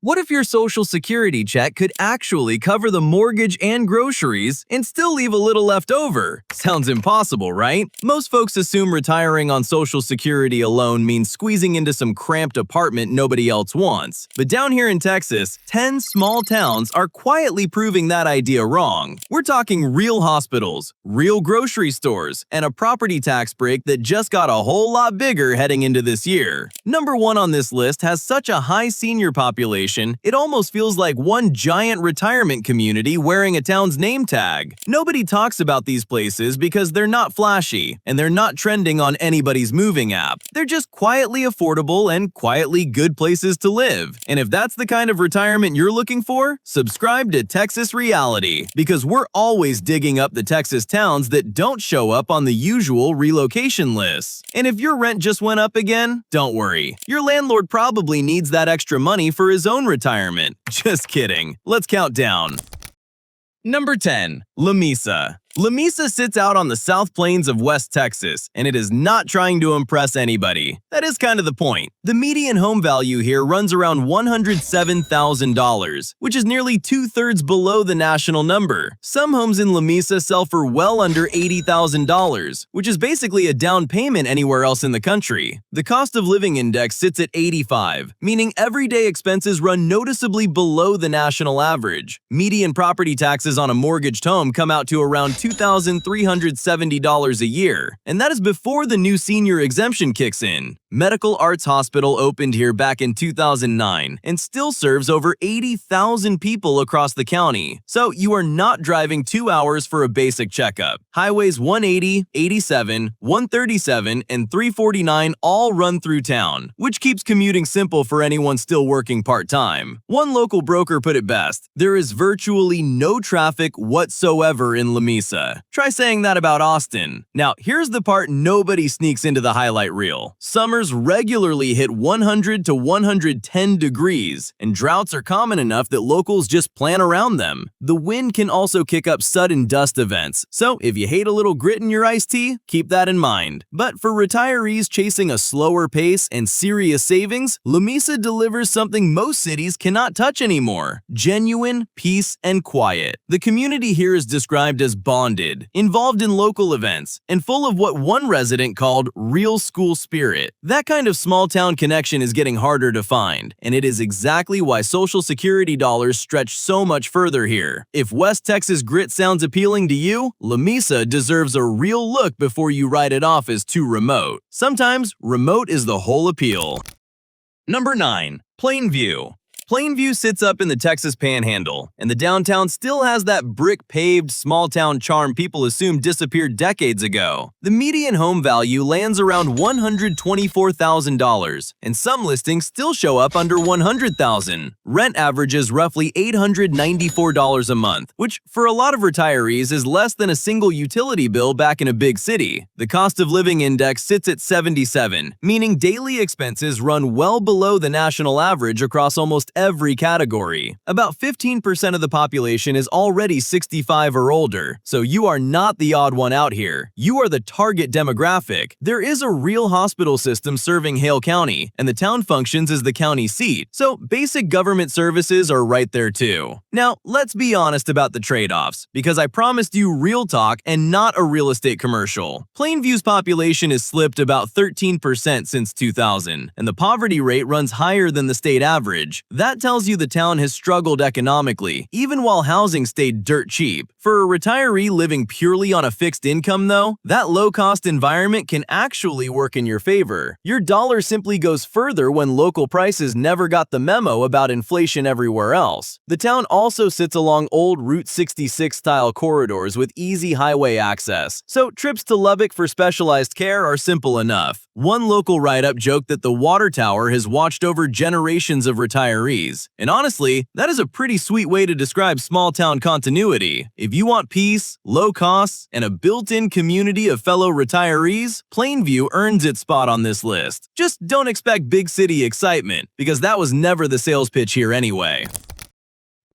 What if your Social Security check could actually cover the mortgage and groceries and still leave a little left over? Sounds impossible, right? Most folks assume retiring on Social Security alone means squeezing into some cramped apartment nobody else wants. But down here in Texas, 10 small towns are quietly proving that idea wrong. We're talking real hospitals, real grocery stores, and a property tax break that just got a whole lot bigger heading into this year. Number 1 on this list has such a high senior population, it almost feels like one giant retirement community wearing a town's name tag. Nobody talks about these places because they're not flashy, and they're not trending on anybody's moving app. They're just quietly affordable and quietly good places to live. And if that's the kind of retirement you're looking for, subscribe to Texas Reality, because we're always digging up the Texas towns that don't show up on the usual relocation lists. And if your rent just went up again, don't worry. Your landlord probably needs that extra money for his own retirement. Just kidding. Let's count down. Number 10. Lamesa. Lamesa sits out on the South Plains of West Texas, and it is not trying to impress anybody. That is kind of the point. The median home value here runs around $107,000, which is nearly 2/3 below the national number. Some homes in Lamesa sell for well under $80,000, which is basically a down payment anywhere else in the country. The cost of living index sits at 85, meaning everyday expenses run noticeably below the national average. Median property taxes on a mortgaged home come out to around $2,370 a year, and that is before the new senior exemption kicks in. Medical Arts Hospital opened here back in 2009 and still serves over 80,000 people across the county, so you are not driving 2 hours for a basic checkup. Highways 180, 87, 137, and 349 all run through town, which keeps commuting simple for anyone still working part-time. One local broker put it best: there is virtually no traffic whatsoever in Lamesa. Try saying that about Austin. Now, here's the part nobody sneaks into the highlight reel. Summers regularly hit 100 to 110 degrees, and droughts are common enough that locals just plan around them. The wind can also kick up sudden dust events, so if you hate a little grit in your iced tea, keep that in mind. But for retirees chasing a slower pace and serious savings, Lamesa delivers something most cities cannot touch anymore: genuine peace and quiet. The community here is described as bonded, involved in local events, and full of what one resident called real school spirit. That kind of small-town connection is getting harder to find, and it is exactly why Social Security dollars stretch so much further here. If West Texas grit sounds appealing to you, Lamesa deserves a real look before you write it off as too remote. Sometimes, remote is the whole appeal. Number 9. Plainview. Plainview sits up in the Texas Panhandle, and the downtown still has that brick-paved, small-town charm people assume disappeared decades ago. The median home value lands around $124,000, and some listings still show up under $100,000. Rent averages roughly $894 a month, which for a lot of retirees is less than a single utility bill back in a big city. The cost of living index sits at 77, meaning daily expenses run well below the national average across almost every category. About 15% of the population is already 65 or older, so you are not the odd one out here. You are the target demographic. There is a real hospital system serving Hale County, and the town functions as the county seat, so basic government services are right there too. Now, let's be honest about the trade-offs, because I promised you real talk and not a real estate commercial. Plainview's population has slipped about 13% since 2000, and the poverty rate runs higher than the state average. That tells you the town has struggled economically, even while housing stayed dirt cheap. For a retiree living purely on a fixed income, though, that low-cost environment can actually work in your favor. Your dollar simply goes further when local prices never got the memo about inflation everywhere else. The town also sits along old Route 66-style corridors with easy highway access, so trips to Lubbock for specialized care are simple enough. One local write-up joked that the water tower has watched over generations of retirees. And honestly, that is a pretty sweet way to describe small-town continuity. If you want peace, low costs, and a built-in community of fellow retirees, Plainview earns its spot on this list. Just don't expect big city excitement, because that was never the sales pitch here anyway.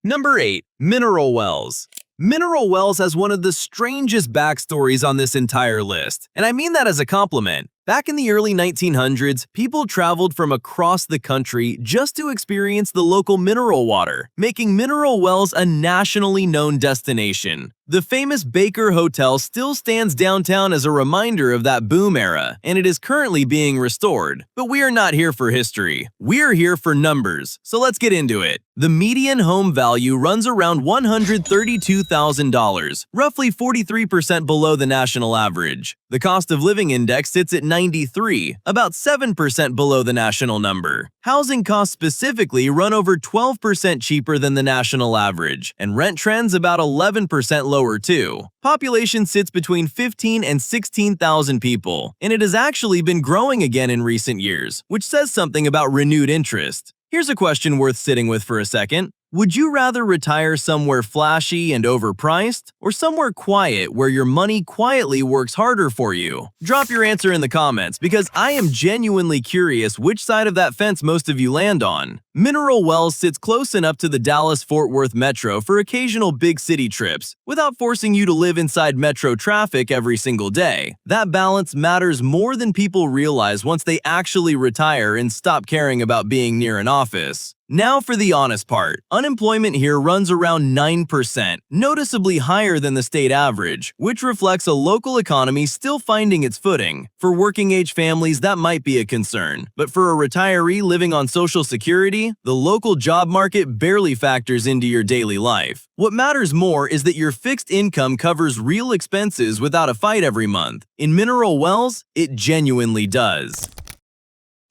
Number 8. Mineral wells. Mineral Wells has one of the strangest backstories on this entire list, and I mean that as a compliment. Back in the early 1900s, people traveled from across the country just to experience the local mineral water, making mineral wells a nationally known destination. The famous Baker Hotel still stands downtown as a reminder of that boom era, and it is currently being restored. But we are not here for history. We're here for numbers, so let's get into it. The median home value runs around $132,000, roughly 43% below the national average. The cost of living index sits at 93, about 7% below the national number. Housing costs specifically run over 12% cheaper than the national average, and rent trends about 11% lower too. Population sits between 15 and 16,000 people, and it has actually been growing again in recent years, which says something about renewed interest. Here's a question worth sitting with for a second. Would you rather retire somewhere flashy and overpriced, or somewhere quiet where your money quietly works harder for you? Drop your answer in the comments because I am genuinely curious which side of that fence most of you land on. Mineral Wells sits close enough to the Dallas-Fort Worth metro for occasional big city trips, without forcing you to live inside metro traffic every single day. That balance matters more than people realize once they actually retire and stop caring about being near an office. Now for the honest part. Unemployment here runs around 9%, noticeably higher than the state average, which reflects a local economy still finding its footing. For working-age families, that might be a concern, but for a retiree living on Social Security, the local job market barely factors into your daily life. What matters more is that your fixed income covers real expenses without a fight every month. In Mineral Wells, it genuinely does.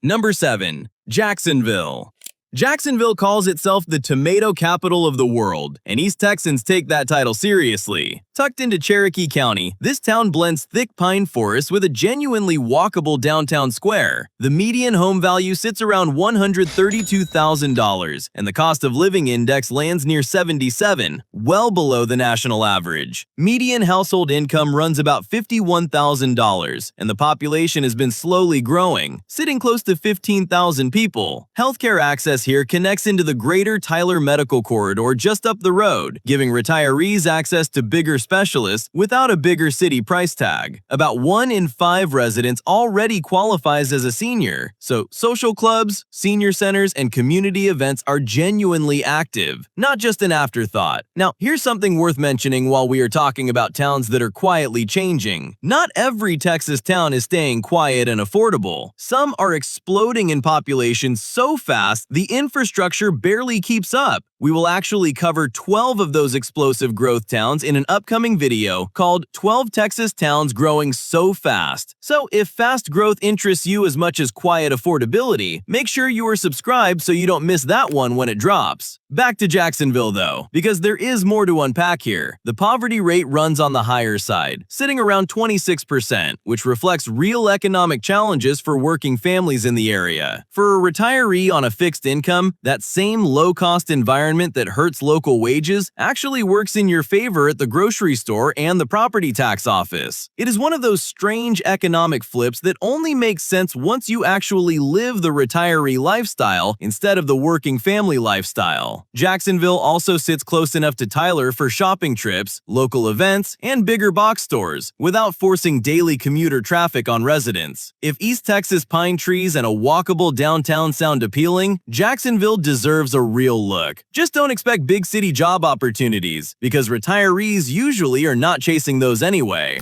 Number 7. Jacksonville. Jacksonville calls itself the tomato capital of the world, and East Texans take that title seriously. Tucked into Cherokee County, this town blends thick pine forests with a genuinely walkable downtown square. The median home value sits around $132,000, and the cost of living index lands near 77, well below the national average. Median household income runs about $51,000, and the population has been slowly growing, sitting close to 15,000 people. Healthcare access here connects into the Greater Tyler Medical Corridor just up the road, giving retirees access to bigger specialists without a bigger city price tag. About 1 in 5 residents already qualifies as a senior, so social clubs, senior centers, and community events are genuinely active, not just an afterthought. Now, here's something worth mentioning while we are talking about towns that are quietly changing. Not every Texas town is staying quiet and affordable. Some are exploding in population so fast the infrastructure barely keeps up. We will actually cover 12 of those explosive growth towns in an upcoming video called 12 Texas Towns Growing So Fast. So if fast growth interests you as much as quiet affordability, make sure you are subscribed so you don't miss that one when it drops. Back to Jacksonville though, because there is more to unpack here. The poverty rate runs on the higher side, sitting around 26%, which reflects real economic challenges for working families in the area. For a retiree on a fixed income, that same low-cost environment that hurts local wages actually works in your favor at the grocery store and the property tax office. It is one of those strange economic flips that only makes sense once you actually live the retiree lifestyle instead of the working family lifestyle. Jacksonville also sits close enough to Tyler for shopping trips, local events, and bigger box stores, without forcing daily commuter traffic on residents. If East Texas pine trees and a walkable downtown sound appealing, Jacksonville deserves a real look. Just don't expect big city job opportunities, because retirees usually are not chasing those anyway.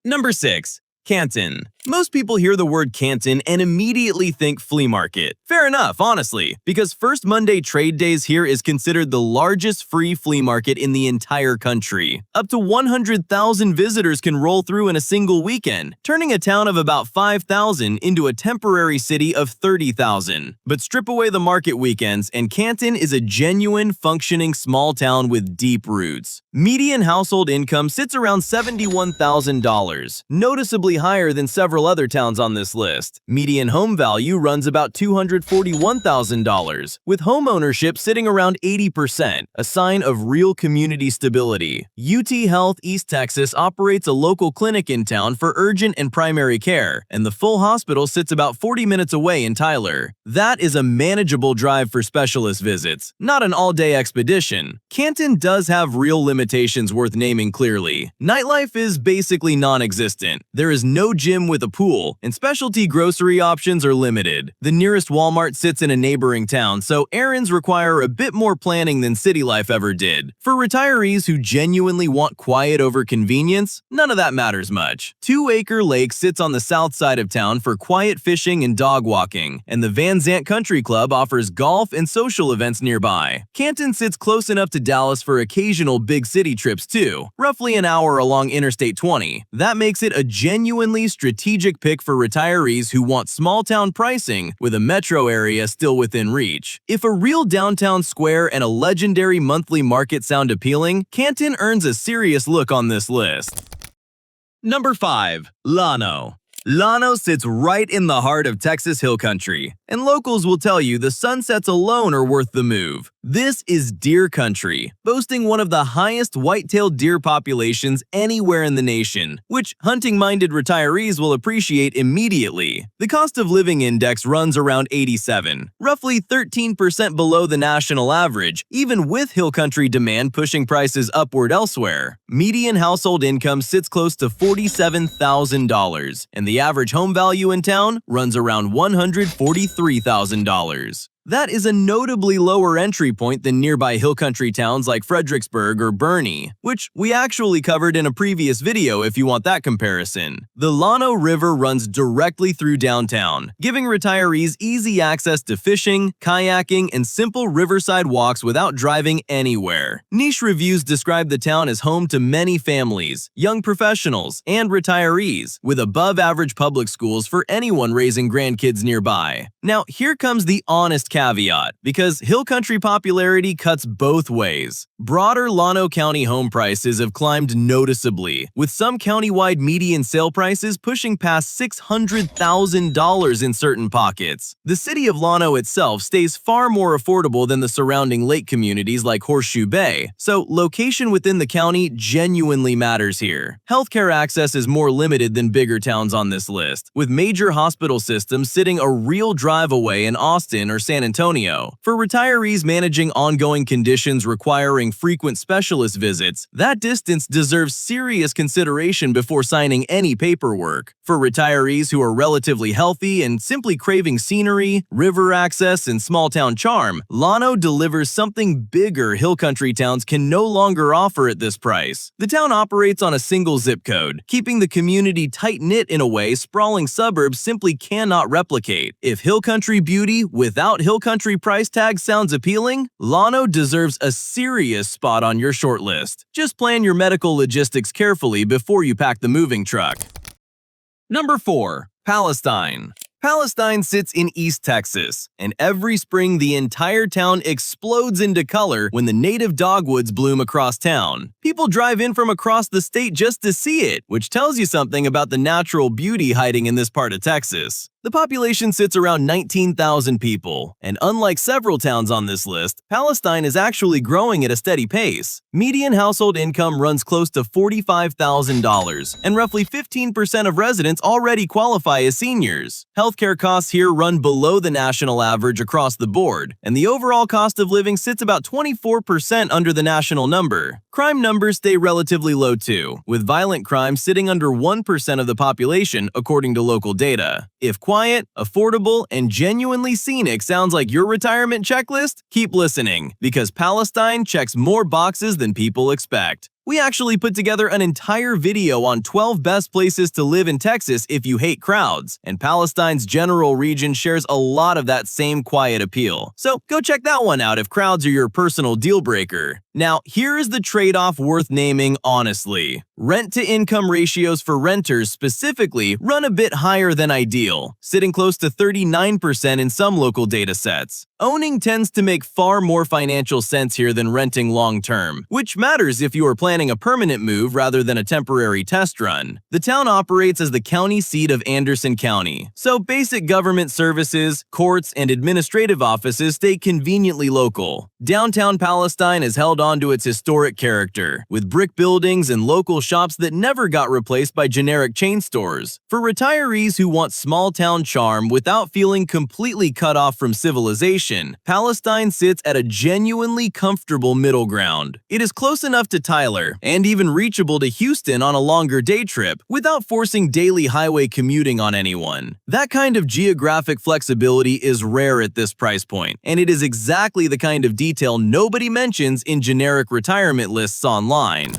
Number 6. Canton. Most people hear the word Canton and immediately think flea market. Fair enough, honestly, because First Monday Trade Days here is considered the largest free flea market in the entire country. Up to 100,000 visitors can roll through in a single weekend, turning a town of about 5,000 into a temporary city of 30,000. But strip away the market weekends, and Canton is a genuine, functioning small town with deep roots. Median household income sits around $71,000, noticeably higher than several other towns on this list. Median home value runs about $241,000, with home ownership sitting around 80%, a sign of real community stability. UT Health East Texas operates a local clinic in town for urgent and primary care, and the full hospital sits about 40 minutes away in Tyler. That is a manageable drive for specialist visits, not an all-day expedition. Canton does have real limitations worth naming clearly. Nightlife is basically non-existent. There is no gym with a pool, and specialty grocery options are limited. The nearest Walmart sits in a neighboring town, so errands require a bit more planning than city life ever did. For retirees who genuinely want quiet over convenience, none of that matters much. 2 Acre Lake sits on the south side of town for quiet fishing and dog walking, and the Van Zant Country Club offers golf and social events nearby. Canton sits close enough to Dallas for occasional big city trips too, roughly an hour along Interstate 20. That makes it a genuinely strategic pick for retirees who want small-town pricing with a metro area still within reach. If a real downtown square and a legendary monthly market sound appealing, Canton earns a serious look on this list. Number 5. Llano. Llano sits right in the heart of Texas Hill Country, and locals will tell you the sunsets alone are worth the move. This is deer country, boasting one of the highest white-tailed deer populations anywhere in the nation, which hunting-minded retirees will appreciate immediately. The cost of living index runs around 87, roughly 13% below the national average, even with hill country demand pushing prices upward elsewhere. Median household income sits close to $47,000, and the average home value in town runs around $143,000. That is a notably lower entry point than nearby hill country towns like Fredericksburg or Boerne, which we actually covered in a previous video if you want that comparison. The Llano River runs directly through downtown, giving retirees easy access to fishing, kayaking, and simple riverside walks without driving anywhere. Niche reviews describe the town as home to many families, young professionals, and retirees, with above-average public schools for anyone raising grandkids nearby. Now, here comes the honest caveat, because hill country popularity cuts both ways. Broader Llano County home prices have climbed noticeably, with some countywide median sale prices pushing past $600,000 in certain pockets. The city of Llano itself stays far more affordable than the surrounding lake communities like Horseshoe Bay, so location within the county genuinely matters here. Healthcare access is more limited than bigger towns on this list, with major hospital systems sitting a real drive away in Austin or San Antonio. For retirees managing ongoing conditions requiring frequent specialist visits, that distance deserves serious consideration before signing any paperwork. For retirees who are relatively healthy and simply craving scenery, river access, and small-town charm, Llano delivers something bigger hill country towns can no longer offer at this price. The town operates on a single zip code, keeping the community tight-knit in a way sprawling suburbs simply cannot replicate. If hill country beauty without hill country price tag sounds appealing, Llano deserves a serious spot on your shortlist. Just plan your medical logistics carefully before you pack the moving truck. Number 4. Palestine. Palestine sits in East Texas, and every spring the entire town explodes into color when the native dogwoods bloom across town. People drive in from across the state just to see it, which tells you something about the natural beauty hiding in this part of Texas. The population sits around 19,000 people, and unlike several towns on this list, Palestine is actually growing at a steady pace. Median household income runs close to $45,000, and roughly 15% of residents already qualify as seniors. Healthcare costs here run below the national average across the board, and the overall cost of living sits about 24% under the national number. Crime numbers stay relatively low too, with violent crime sitting under 1% of the population according to local data. If quiet, affordable, and genuinely scenic sounds like your retirement checklist, keep listening, because Palestine checks more boxes than people expect. We actually put together an entire video on 12 best places to live in Texas if you hate crowds, and Palestine's general region shares a lot of that same quiet appeal. So go check that one out if crowds are your personal deal breaker. Now, here is the trade-off worth naming honestly. Rent-to-income ratios for renters specifically run a bit higher than ideal, sitting close to 39% in some local data sets. Owning tends to make far more financial sense here than renting long-term, which matters if you are planning a permanent move rather than a temporary test run. The town operates as the county seat of Anderson County, so basic government services, courts, and administrative offices stay conveniently local. Downtown Palestine has held on to its historic character, with brick buildings and local shops that never got replaced by generic chain stores. For retirees who want small-town charm without feeling completely cut off from civilization, Palestine sits at a genuinely comfortable middle ground. It is close enough to Tyler anywhere, and even reachable to Houston on a longer day trip without forcing daily highway commuting on anyone. That kind of geographic flexibility is rare at this price point, and it is exactly the kind of detail nobody mentions in generic retirement lists online.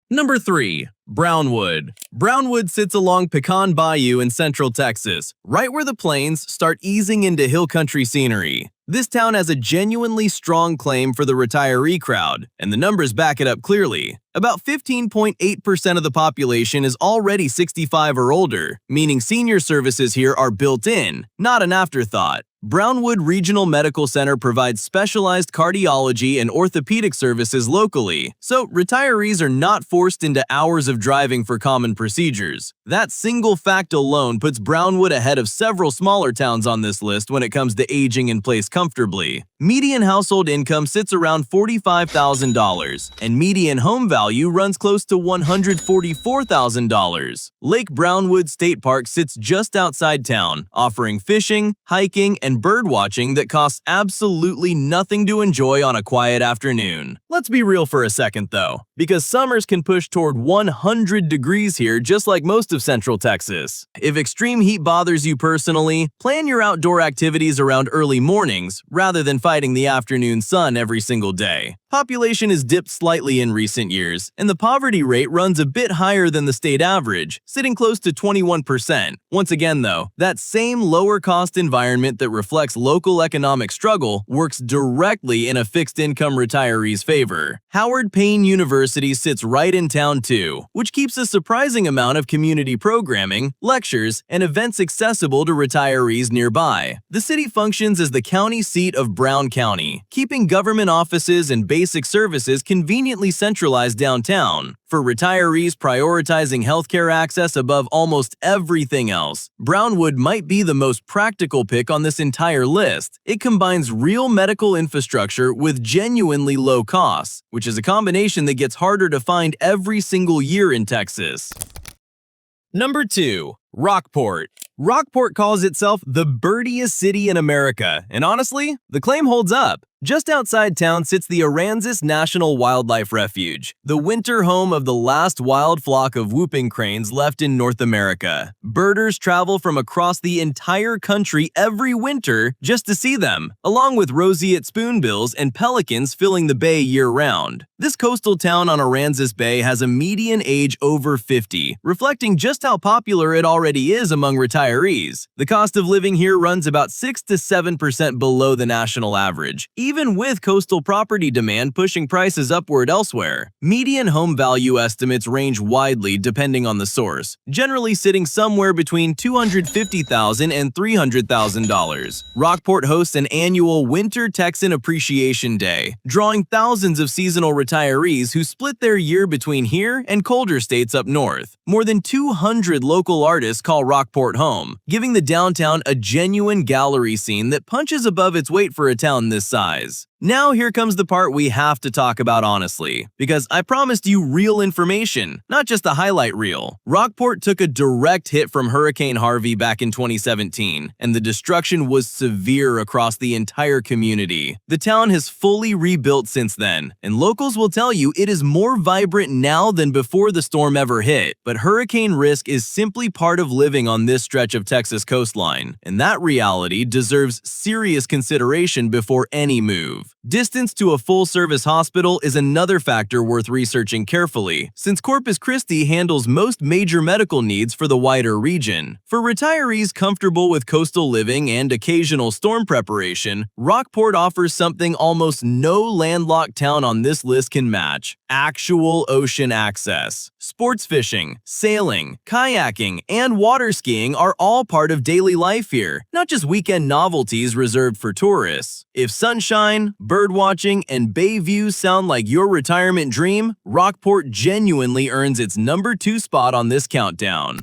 Number 3. Brownwood. Brownwood sits along Pecan Bayou in central Texas, right where the plains start easing into hill country scenery. This town has a genuinely strong claim for the retiree crowd, and the numbers back it up clearly. About 15.8% of the population is already 65 or older, meaning senior services here are built in, not an afterthought. Brownwood Regional Medical Center provides specialized cardiology and orthopedic services locally, so retirees are not forced into hours of driving for common procedures. That single fact alone puts Brownwood ahead of several smaller towns on this list when it comes to aging in place comfortably. Median household income sits around $45,000, and median home value runs close to $144,000. Lake Brownwood State Park sits just outside town, offering fishing, hiking, and birdwatching that costs absolutely nothing to enjoy on a quiet afternoon. Let's be real for a second though, because summers can push toward 100 degrees here just like most of Central Texas. If extreme heat bothers you personally, plan your outdoor activities around early mornings rather than fighting the afternoon sun every single day. Population has dipped slightly in recent years, and the poverty rate runs a bit higher than the state average, sitting close to 21%. Once again though, that same lower-cost environment that reflects local economic struggle works directly in a fixed-income retiree's favor. Howard Payne University sits right in town too, which keeps a surprising amount of community programming, lectures, and events accessible to retirees nearby. The city functions as the county seat of Brown County, keeping government offices and basic services conveniently centralized downtown. For retirees prioritizing healthcare access above almost everything else, Brownwood might be the most practical pick on this entire list. It combines real medical infrastructure with genuinely low costs, which is a combination that gets harder to find every single year in Texas. Number 2. Rockport. Rockport calls itself the birdiest city in America, and honestly, the claim holds up. Just outside town sits the Aransas National Wildlife Refuge, the winter home of the last wild flock of whooping cranes left in North America. Birders travel from across the entire country every winter just to see them, along with roseate spoonbills and pelicans filling the bay year-round. This coastal town on Aransas Bay has a median age over 50, reflecting just how popular it already is among retirees. The cost of living here runs about 6 to 7% below the national average, even with coastal property demand pushing prices upward elsewhere. Median home value estimates range widely depending on the source, generally sitting somewhere between $250,000 and $300,000. Rockport hosts an annual Winter Texan Appreciation Day, drawing thousands of seasonal retirees who split their year between here and colder states up north. More than 200 local artists call Rockport home, giving the downtown a genuine gallery scene that punches above its weight for a town this size. Now here comes the part we have to talk about honestly, because I promised you real information, not just a highlight reel. Rockport took a direct hit from Hurricane Harvey back in 2017, and the destruction was severe across the entire community. The town has fully rebuilt since then, and locals will tell you it is more vibrant now than before the storm ever hit. But hurricane risk is simply part of living on this stretch of Texas coastline, and that reality deserves serious consideration before any move. Distance to a full-service hospital is another factor worth researching carefully, since Corpus Christi handles most major medical needs for the wider region. For retirees comfortable with coastal living and occasional storm preparation, Rockport offers something almost no landlocked town on this list can match: actual ocean access. Sports fishing, sailing, kayaking, and water skiing are all part of daily life here, not just weekend novelties reserved for tourists. If sunshine, birdwatching, and bay views sound like your retirement dream, Rockport genuinely earns its number 2 spot on this countdown.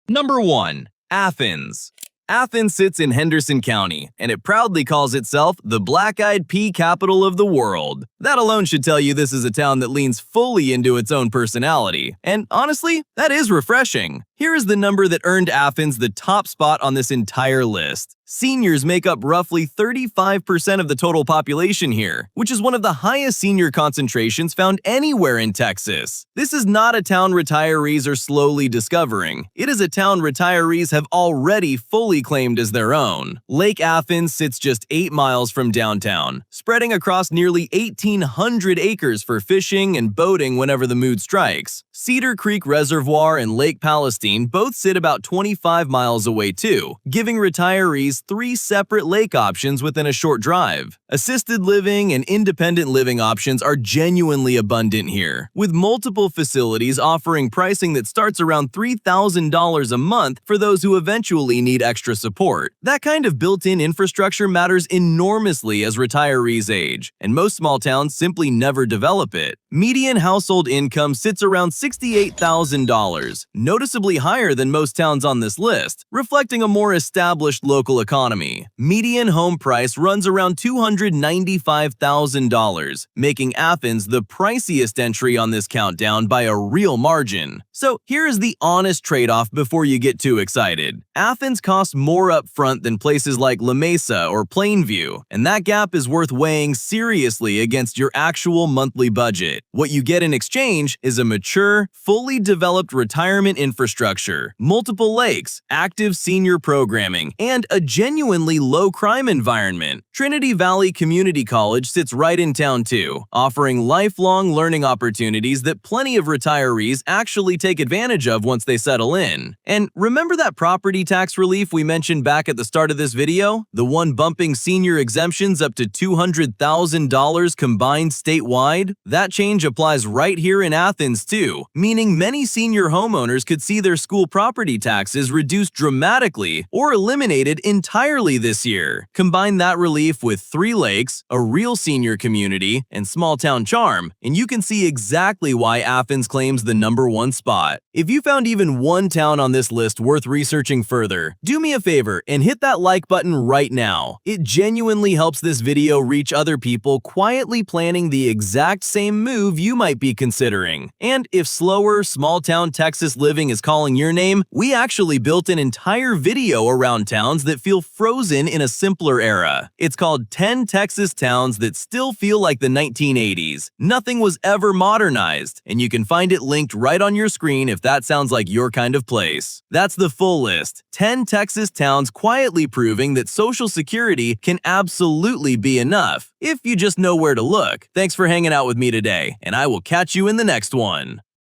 Number 1. Athens. Athens sits in Henderson County, and it proudly calls itself the black-eyed pea capital of the world. That alone should tell you this is a town that leans fully into its own personality. And honestly, that is refreshing. Here is the number that earned Athens the top spot on this entire list: Seniors make up roughly 35% of the total population here, which is one of the highest senior concentrations found anywhere in Texas. This is not a town retirees are slowly discovering. It is a town retirees have already fully claimed as their own. Lake Athens sits just 8 miles from downtown, spreading across nearly 1,800 acres for fishing and boating whenever the mood strikes. Cedar Creek Reservoir and Lake Palestine both sit about 25 miles away too, giving retirees 3 separate lake options within a short drive. Assisted living and independent living options are genuinely abundant here, with multiple facilities offering pricing that starts around $3,000 a month for those who eventually need extra support. That kind of built-in infrastructure matters enormously as retirees age, and most small towns simply never develop it. Median household income sits around $68,000, noticeably higher than most towns on this list, reflecting a more established local economy. Median home price runs around $295,000, making Athens the priciest entry on this countdown by a real margin. So here is the honest trade-off before you get too excited. Athens costs more up front than places like Lamesa or Plainview, and that gap is worth weighing seriously against your actual monthly budget. What you get in exchange is a mature, fully developed retirement infrastructure, multiple lakes, active senior programming, and a genuinely low-crime environment. Trinity Valley Community College sits right in town too, offering lifelong learning opportunities that plenty of retirees actually take advantage of once they settle in. And remember that property tax relief we mentioned back at the start of this video? The one bumping senior exemptions up to $200,000 combined statewide? That change applies right here in Athens too, meaning many senior homeowners could see their school property taxes reduced dramatically or eliminated entirely this year. Combine that relief with 3 lakes, a real senior community, and small town charm, and you can see exactly why Athens claims the #1 spot. If you found even one town on this list worth researching further, do me a favor and hit that like button right now. It genuinely helps this video reach other people quietly planning the exact same move you might be considering. And if slower, small-town Texas living is calling your name, we actually built an entire video around towns that feel frozen in a simpler era. It's called 10 Texas Towns That Still Feel Like the 1980s. Nothing was ever modernized, and you can find it linked right on your screen if that sounds like your kind of place. That's the full list. 10 Texas towns quietly proving that Social Security can absolutely be enough, if you just know where to look. Thanks for hanging out with me today, and I will catch you in the next one.